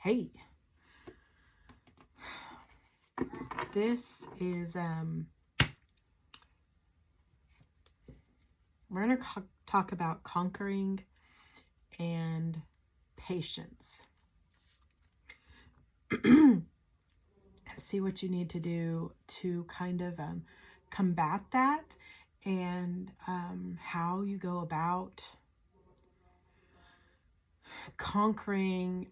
Hey, this is, we're going to talk about conquering and patience. See what you need to do to kind of combat that, and how you go about conquering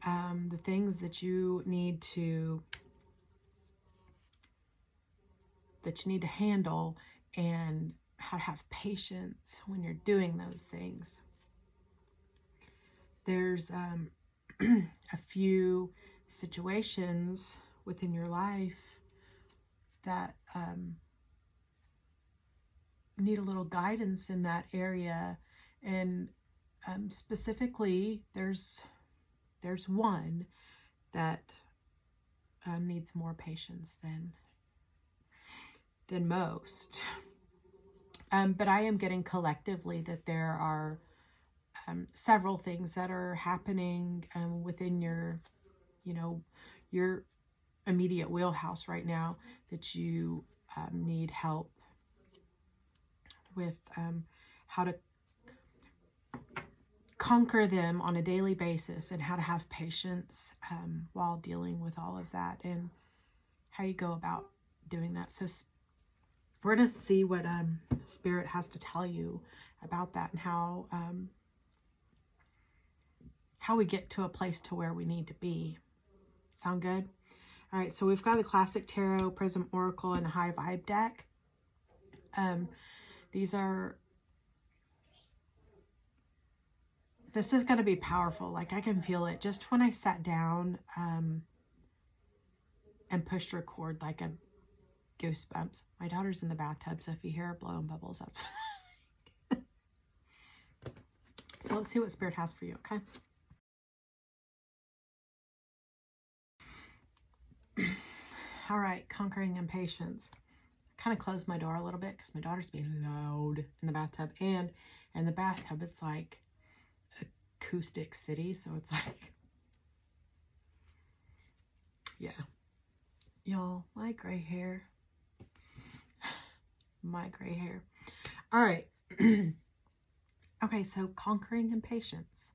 the things that you need to handle, and how to have patience when you're doing those things. There's a few situations within your life that need a little guidance in that area, and specifically there's one that needs more patience than most. But I am getting collectively that there are several things that are happening within your immediate wheelhouse right now that you need help with, how to conquer them on a daily basis, and how to have patience while dealing with all of that, and how you go about doing that. So we're going to see what Spirit has to tell you about that, and how we get to a place to where we need to be. Sound good? All right, so we've got a Classic Tarot, Prism Oracle, and a High Vibe deck. This is going to be powerful. Like, I can feel it just when I sat down and pushed record, like a goosebumps. My daughter's in the bathtub, so if you hear her blowing bubbles, that's so let's see what Spirit has for you, okay? All right, conquering impatience. I kind of closed my door a little bit because my daughter's being loud in the bathtub, and in the bathtub it's like acoustic city, so it's like, yeah, y'all, my gray hair. All right. Okay, so conquering impatience.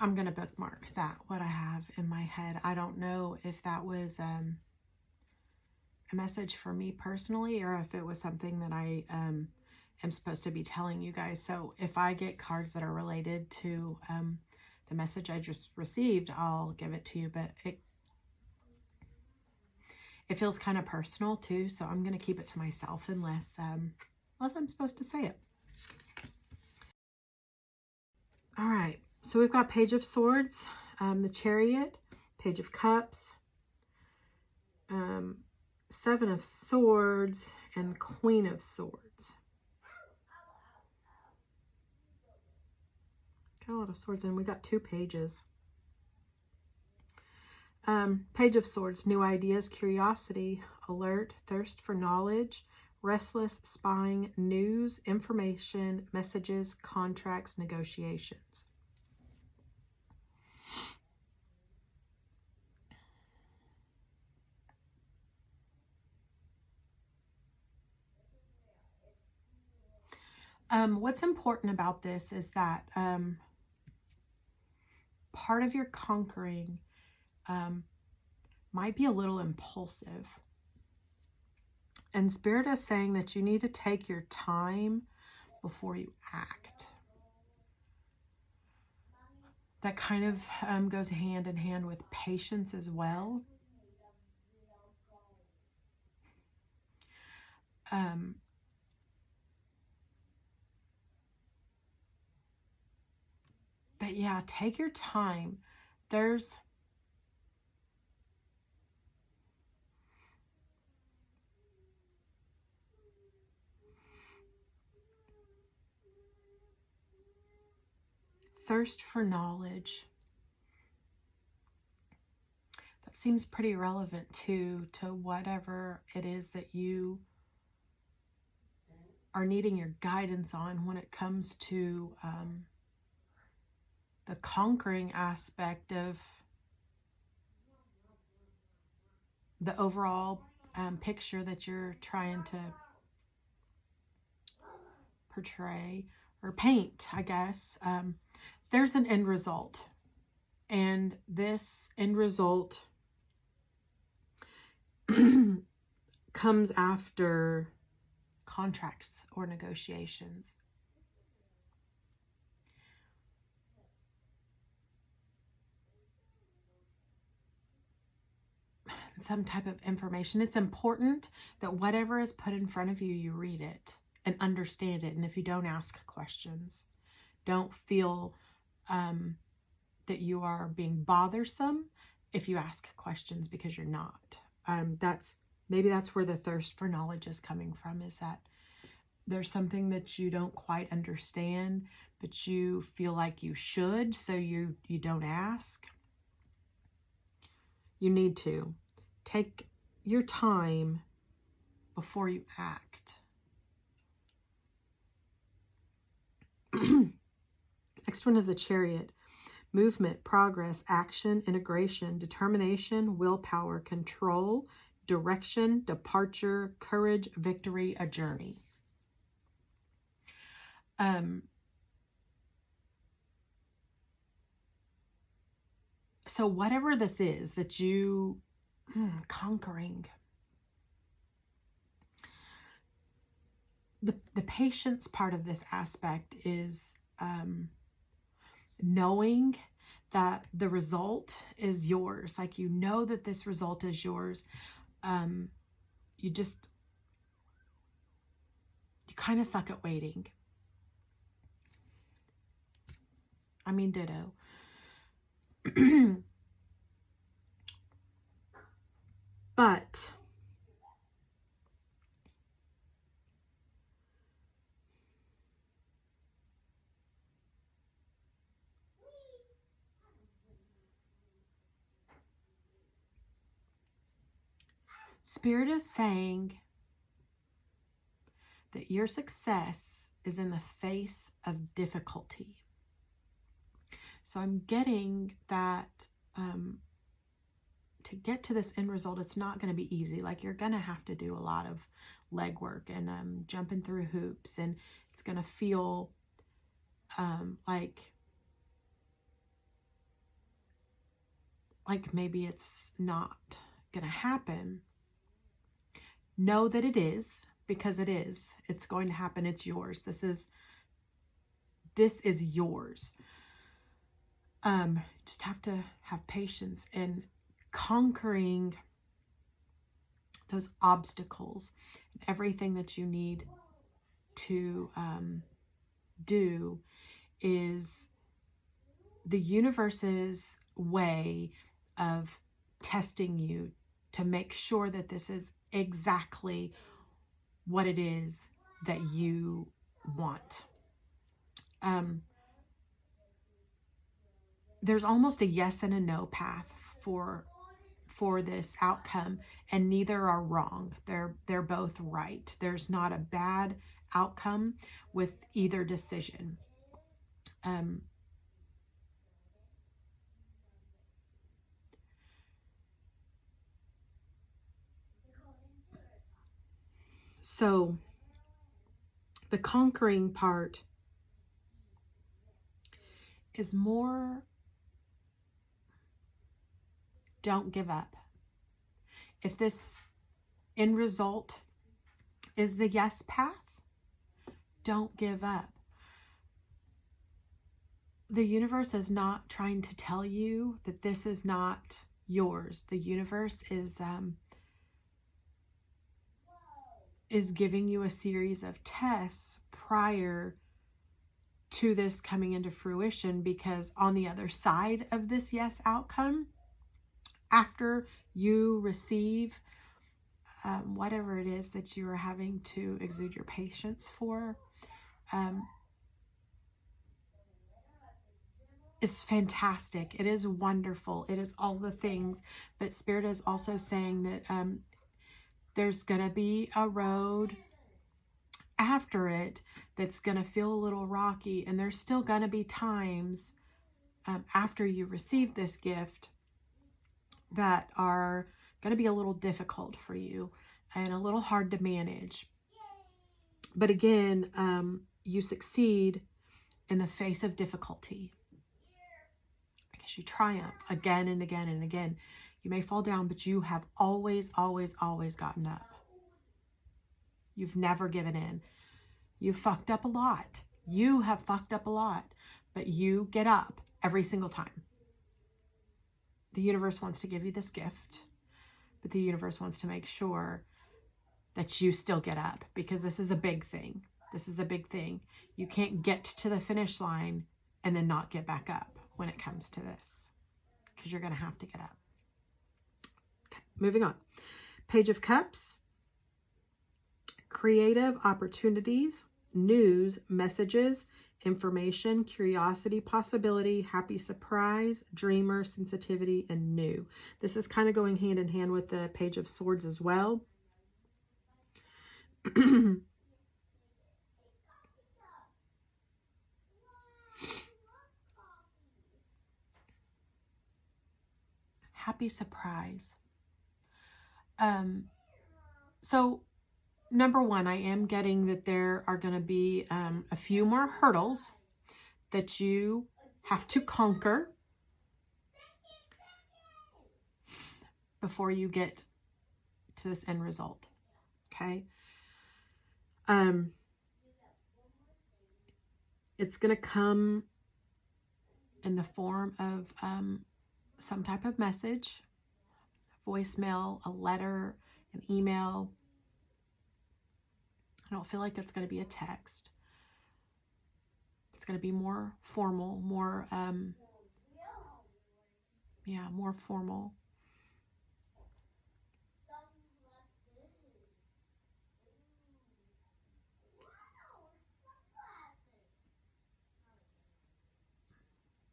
I'm going to bookmark that, what I have in my head. I don't know if that was a message for me personally, or if it was something that I am supposed to be telling you guys. So if I get cards that are related to the message I just received, I'll give it to you. But it feels kind of personal too, so I'm going to keep it to myself unless I'm supposed to say it. All right, so we've got Page of Swords, the Chariot, Page of Cups, Seven of Swords, and Queen of Swords. Got a lot of swords, and we got 2 pages. Page of Swords, new ideas, curiosity, alert, thirst for knowledge, restless, spying, news, information, messages, contracts, negotiations. What's important about this is that part of your conquering might be a little impulsive. And Spirit is saying that you need to take your time before you act. That kind of goes hand in hand with patience as well. But yeah, take your time. There's thirst for knowledge. That seems pretty relevant too to whatever it is that you are needing your guidance on when it comes to the conquering aspect of the overall picture that you're trying to portray or paint, I guess. There's an end result, and this end result comes after contracts or negotiations. Some type of information. It's important that whatever is put in front of you, you read it and understand it. And if you don't, ask questions. Don't feel that you are being bothersome if you ask questions, because you're not. Maybe that's where the thirst for knowledge is coming from, is that there's something that you don't quite understand, but you feel like you should, so you don't ask. You need to take your time before you act. Next one is the Chariot. Movement, progress, action, integration, determination, willpower, control, direction, departure, courage, victory, a journey. So whatever this is that you conquering, the patience part of this aspect is knowing that the result is yours. Like, you know that this result is yours. You kind of suck at waiting. I mean, ditto. But Spirit is saying that your success is in the face of difficulty. So I'm getting that to get to this end result, it's not going to be easy. Like, you're going to have to do a lot of legwork and jumping through hoops, and it's going to feel like maybe it's not going to happen. Know that it is, because it is. It's going to happen. It's yours. This is yours. Just have to have patience and conquering those obstacles. Everything that you need to do is the universe's way of testing you to make sure that this is exactly what it is that you want. There's almost a yes and a no path for this outcome, and neither are wrong. They're both right. There's not a bad outcome with either decision. So the conquering part is more, don't give up. If this end result is the yes path, don't give up. The universe is not trying to tell you that this is not yours. The universe is giving you a series of tests prior to this coming into fruition, because on the other side of this yes outcome, after you receive whatever it is that you are having to exude your patience for, it's fantastic. It is wonderful. It is all the things. But Spirit is also saying that there's going to be a road after it that's going to feel a little rocky. And there's still going to be times after you receive this gift that are going to be a little difficult for you and a little hard to manage. But again, you succeed in the face of difficulty because you triumph again and again and again. You may fall down, but you have always, always, always gotten up. You've never given in. You've fucked up a lot. You have fucked up a lot, but you get up every single time. The universe wants to give you this gift, but the universe wants to make sure that you still get up, because this is a big thing. This is a big thing. You can't get to the finish line and then not get back up when it comes to this, because you're going to have to get up. Okay, moving on. Page of Cups. Creative opportunities, news, messages, information, curiosity, possibility, happy surprise, dreamer, sensitivity, and new. This is kind of going hand in hand with the Page of Swords as well. Happy surprise. So number one, I am getting that there are going to be a few more hurdles that you have to conquer before you get to this end result. Okay. It's going to come in the form of some type of message, voicemail, a letter, an email. I don't feel like it's going to be a text. It's going to be more formal, more formal.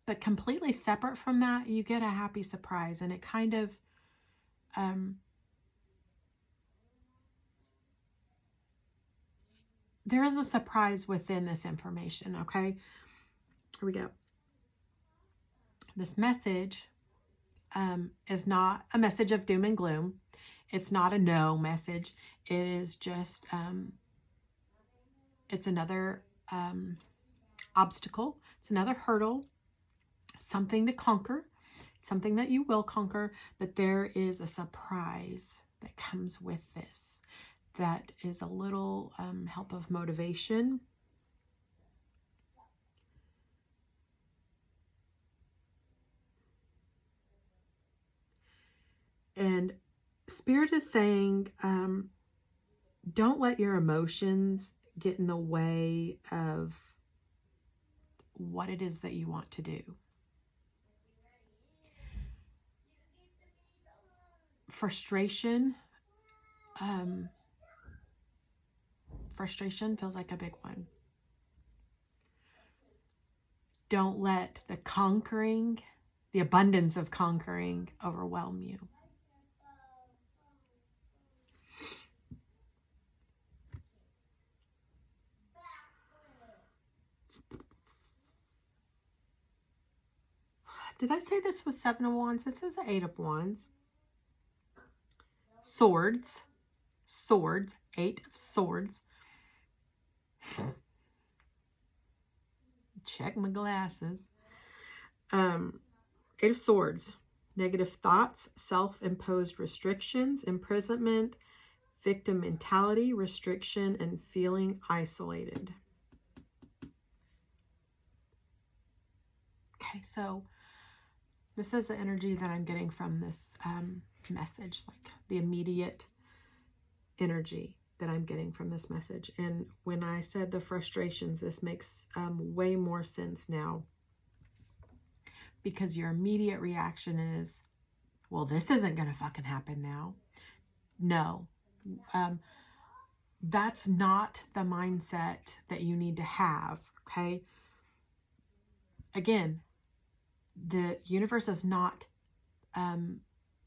But completely separate from that, you get a happy surprise, and it kind of there is a surprise within this information, okay? Here we go. This message is not a message of doom and gloom. It's not a no message. It is just, it's another obstacle. It's another hurdle. Something to conquer. Something that you will conquer. But there is a surprise that comes with this. That is a little help of motivation. And Spirit is saying, don't let your emotions get in the way of what it is that you want to do. Frustration. Frustration feels like a big one. Don't let the conquering, the abundance of conquering, overwhelm you. Did I say this was 7 of Wands? This is 8 of Wands. Swords. Swords. 8 of Swords. Check my glasses. 8 of Swords. Negative thoughts, self-imposed restrictions, imprisonment, victim mentality, restriction, and feeling isolated. Okay, so this is the energy that I'm getting from this message, like the immediate energy that I'm getting from this message. And when I said the frustrations, this makes way more sense now, because your immediate reaction is, well, this isn't going to fucking happen now. No, that's not the mindset that you need to have. Okay. Again, the universe is not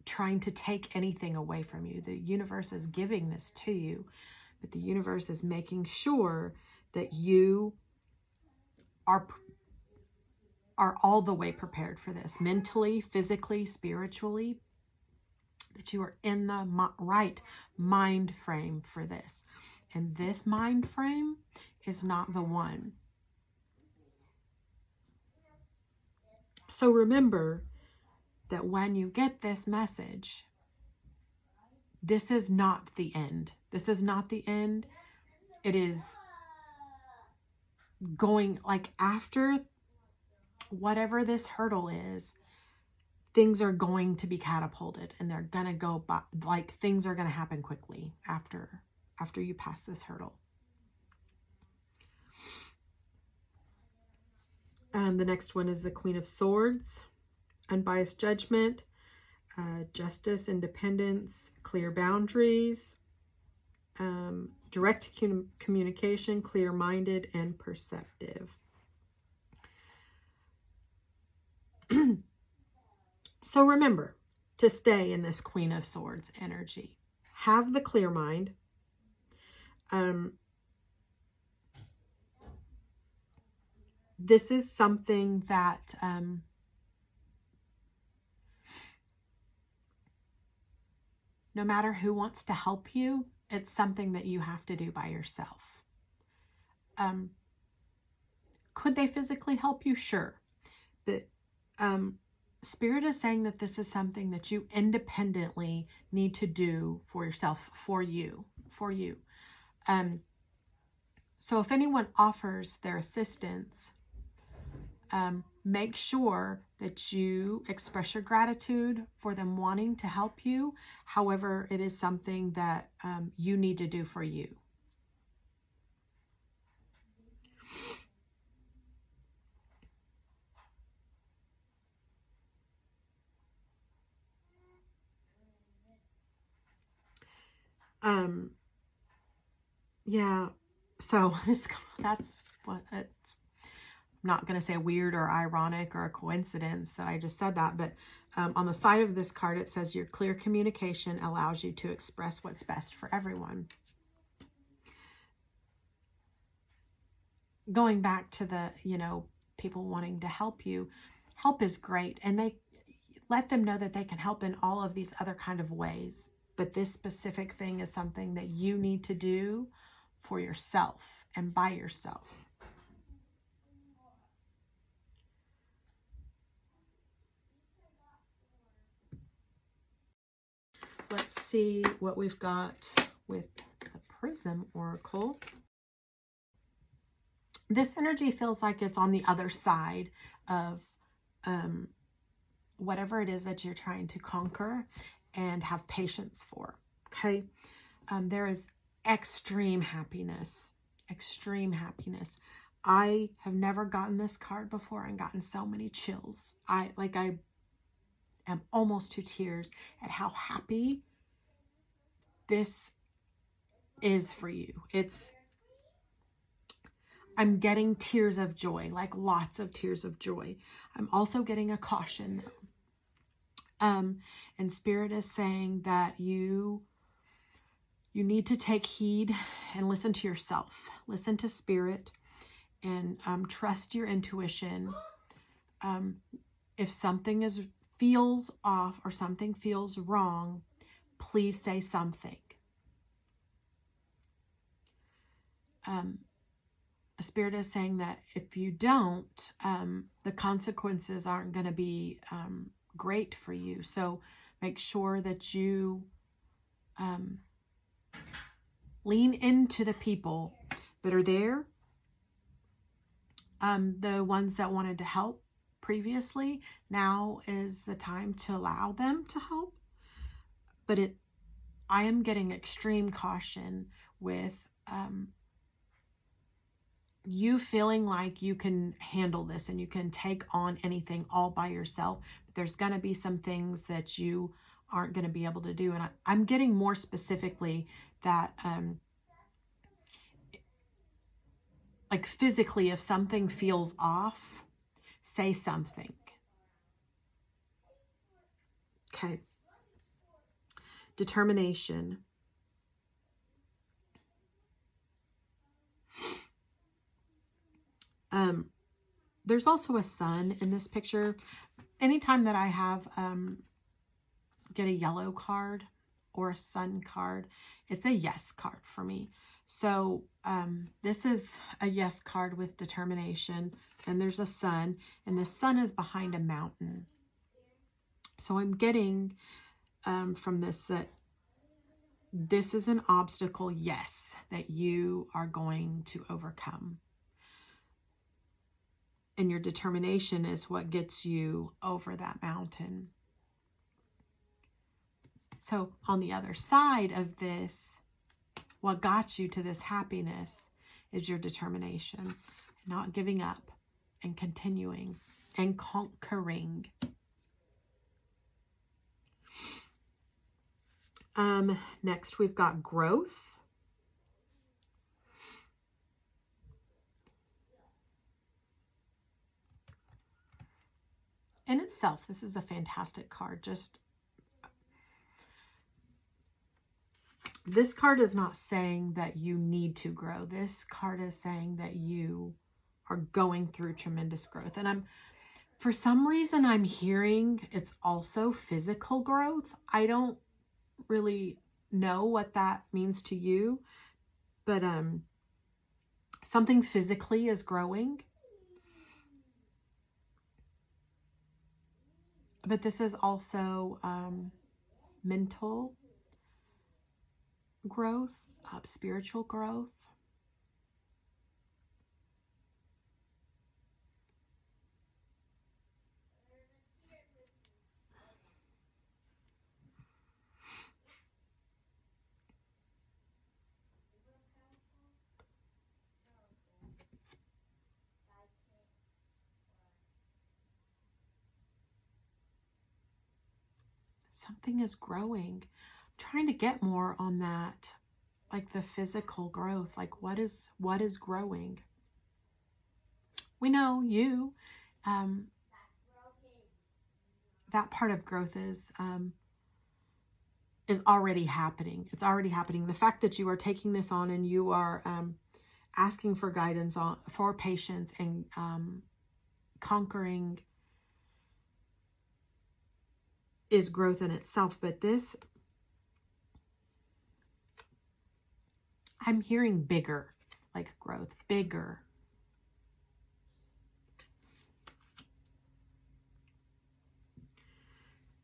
trying to take anything away from you. The universe is giving this to you, but the universe is making sure that you are all the way prepared for this, mentally, physically, spiritually, that you are in the right mind frame for this. And this mind frame is not the one. So remember that when you get this message, this is not the end. This is not the end. It is going, like, after whatever this hurdle is, things are going to be catapulted, and they're going to go by, like, things are going to happen quickly after you pass this hurdle. The next one is the Queen of Swords. Unbiased judgment, justice, independence, clear boundaries, direct communication, clear-minded, and perceptive. So remember to stay in this Queen of Swords energy. Have the clear mind. This is something that no matter who wants to help you, it's something that you have to do by yourself. Could they physically help you? Sure. But Spirit is saying that this is something that you independently need to do for yourself, for you. So if anyone offers their assistance, make sure that you express your gratitude for them wanting to help you. However, it is something that you need to do for you. Yeah, so that's what it's, I'm not going to say weird or ironic or a coincidence that I just said that, but on the side of this card, it says your clear communication allows you to express what's best for everyone. Going back to the, people wanting to help you, help is great. And they let them know that they can help in all of these other kind of ways. But this specific thing is something that you need to do for yourself and by yourself. Let's see what we've got with the Prism Oracle. This energy feels like it's on the other side of whatever it is that you're trying to conquer and have patience for, okay? There is extreme happiness, extreme happiness. I have never gotten this card before and gotten so many chills. I am almost to tears at how happy this is for you. I'm getting tears of joy, like lots of tears of joy. I'm also getting a caution though. And Spirit is saying that you need to take heed and listen to yourself. Listen to Spirit and trust your intuition. If something feels off or something feels wrong, please say something. Spirit is saying that if you don't, the consequences aren't going to be great for you. So make sure that you lean into the people that are there, the ones that wanted to help previously. Now is the time to allow them to help. But I am getting extreme caution with you feeling like you can handle this and you can take on anything all by yourself. But there's going to be some things that you aren't going to be able to do. And I'm getting more specifically that like physically, if something feels off, say something. Okay. Determination. There's also a sun in this picture. Anytime that I have get a yellow card or a sun card, it's a yes card for me. So this is a yes card with determination, and there's a sun, and the sun is behind a mountain. So I'm getting from this that this is an obstacle, yes, that you are going to overcome. And your determination is what gets you over that mountain. So on the other side of this, what got you to this happiness is your determination, not giving up and continuing and conquering. Next, we've got growth. In itself, this is a fantastic card. This card is not saying that you need to grow. This card is saying that you are going through tremendous growth. And for some reason, I'm hearing it's also physical growth. I don't really know what that means to you, but something physically is growing. But this is also mental growth, spiritual growth. Something is growing. I'm trying to get more on that, like the physical growth, like what is growing. We know you, that part of growth is already happening. It's already happening. The fact that you are taking this on and you are asking for guidance for patience and conquering is growth in itself. But this, I'm hearing bigger, like growth, bigger.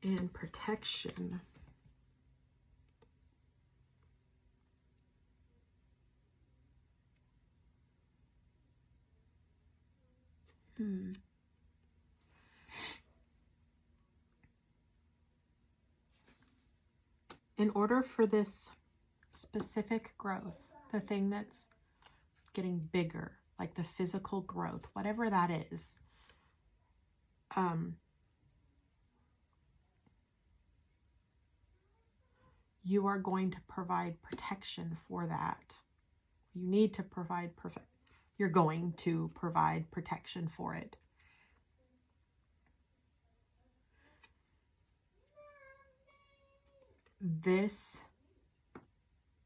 And protection. In order for this specific growth, the thing that's getting bigger, like the physical growth, whatever that is, you are going to provide protection for that. You need to provide you're going to provide protection for it. This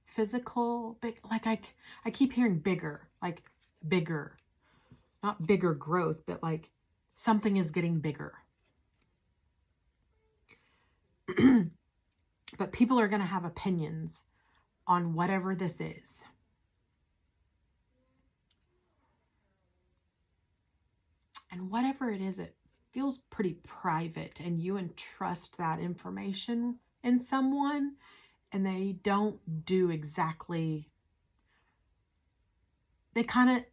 physical, like I keep hearing bigger, like bigger, not bigger growth, but like something is getting bigger. But people are going to have opinions on whatever this is. And whatever it is, it feels pretty private, and you entrust that information in someone and they don't do exactly, they kind of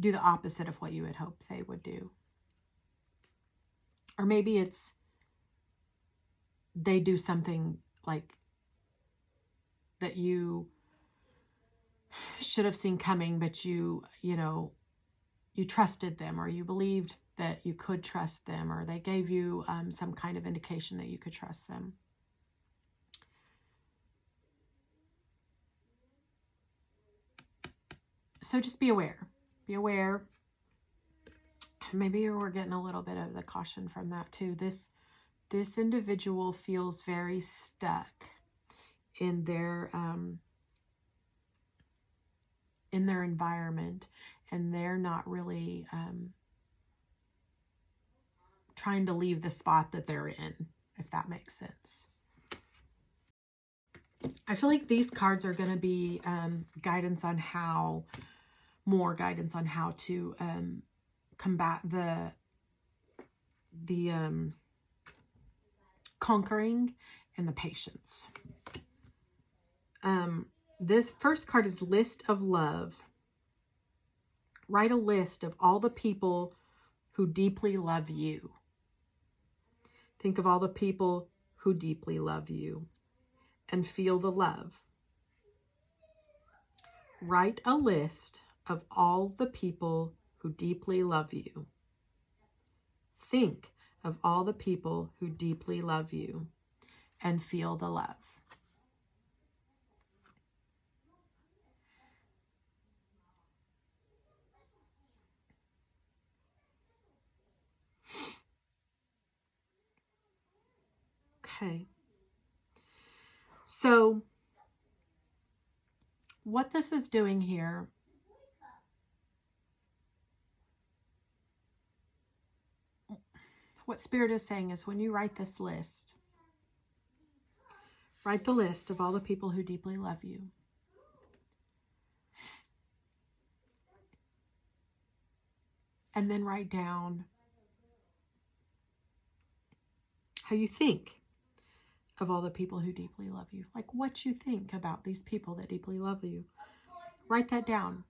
do the opposite of what you had hoped they would do. Or maybe it's they do something like that you should have seen coming, but you trusted them, or you believed that you could trust them, or they gave you some kind of indication that you could trust them. So just be aware. Be aware. Maybe we're getting a little bit of the caution from that too. This This individual feels very stuck in their environment, and they're not really trying to leave the spot that they're in, if that makes sense. I feel like these cards are going to be guidance on how to combat the conquering and the patience. This first card is List of Love. Write a list of all the people who deeply love you. Think of all the people who deeply love you and feel the love. Write a list of all the people who deeply love you. Think of all the people who deeply love you and feel the love. Okay. So what this is doing here, what Spirit is saying is, when you write this list, write the list of all the people who deeply love you. And then write down how you think of all the people who deeply love you. Like what you think about these people that deeply love you. Write that down.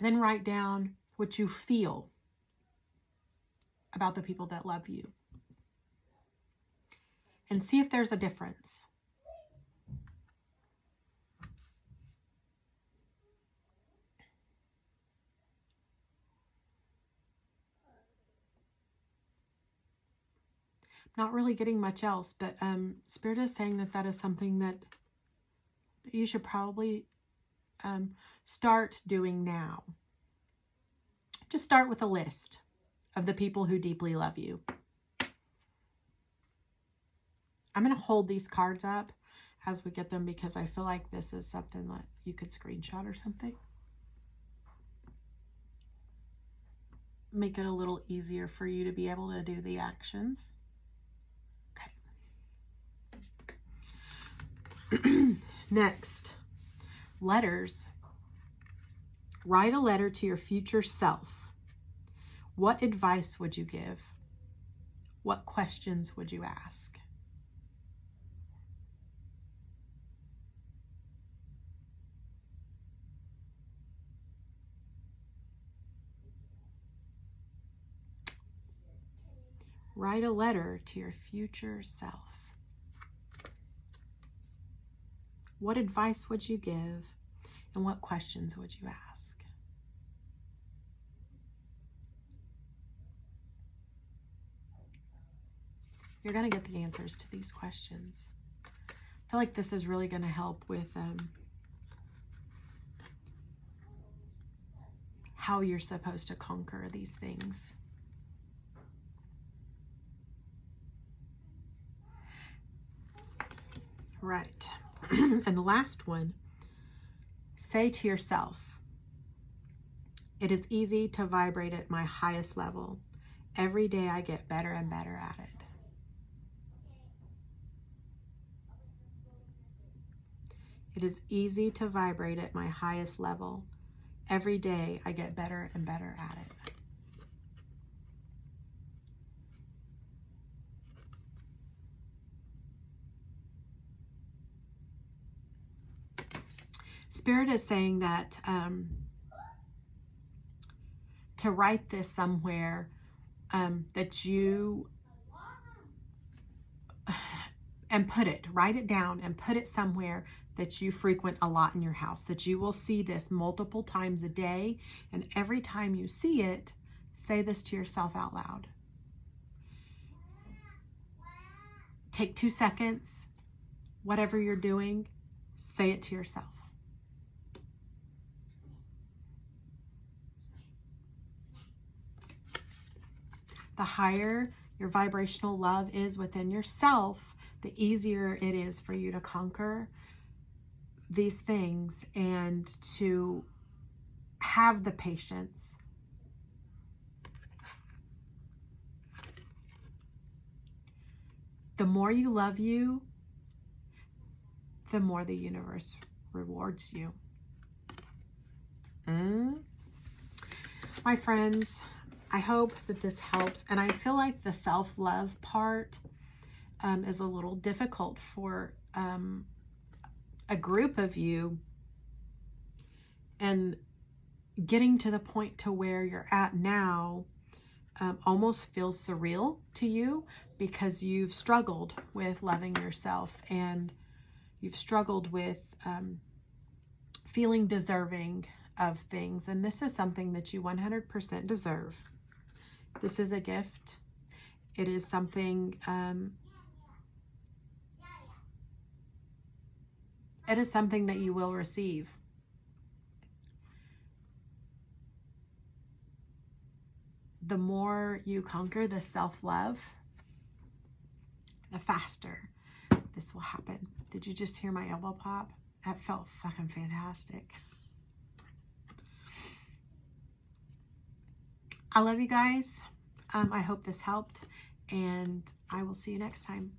Then write down what you feel about the people that love you. And see if there's a difference. Not really getting much else, but Spirit is saying that that is something that you should probably start doing now. Just start with a list of the people who deeply love you. I'm going to hold these cards up as we get them because I feel like this is something that you could screenshot or something. Make it a little easier for you to be able to do the actions. Okay. Next, letters. Write a letter to your future self. What advice would you give? What questions would you ask? Write a letter to your future self. What advice would you give? And what questions would you ask? You're going to get the answers to these questions. I feel like this is really going to help with how you're supposed to conquer these things. Right. And the last one, say to yourself, it is easy to vibrate at my highest level. Every day I get better and better at it. It is easy to vibrate at my highest level. Every day I get better and better at it. Spirit is saying that to write this somewhere, that you, and write it down and put it somewhere that you frequent a lot in your house, that you will see this multiple times a day. And every time you see it, say this to yourself out loud. Take 2 seconds, whatever you're doing, say it to yourself. The higher your vibrational love is within yourself, the easier it is for you to conquer these things and to have the patience. The more you love you, the more the universe rewards you. My friends, I hope that this helps. And I feel like the self-love part is a little difficult for a group of you. And getting to the point to where you're at now almost feels surreal to you, because you've struggled with loving yourself and you've struggled with feeling deserving of things. And this is something that you 100% deserve. This is a gift. It is something, it is something that you will receive. The more you conquer the self-love, the faster this will happen. Did you just hear my elbow pop? That felt fucking fantastic. I love you guys. I hope this helped, and I will see you next time.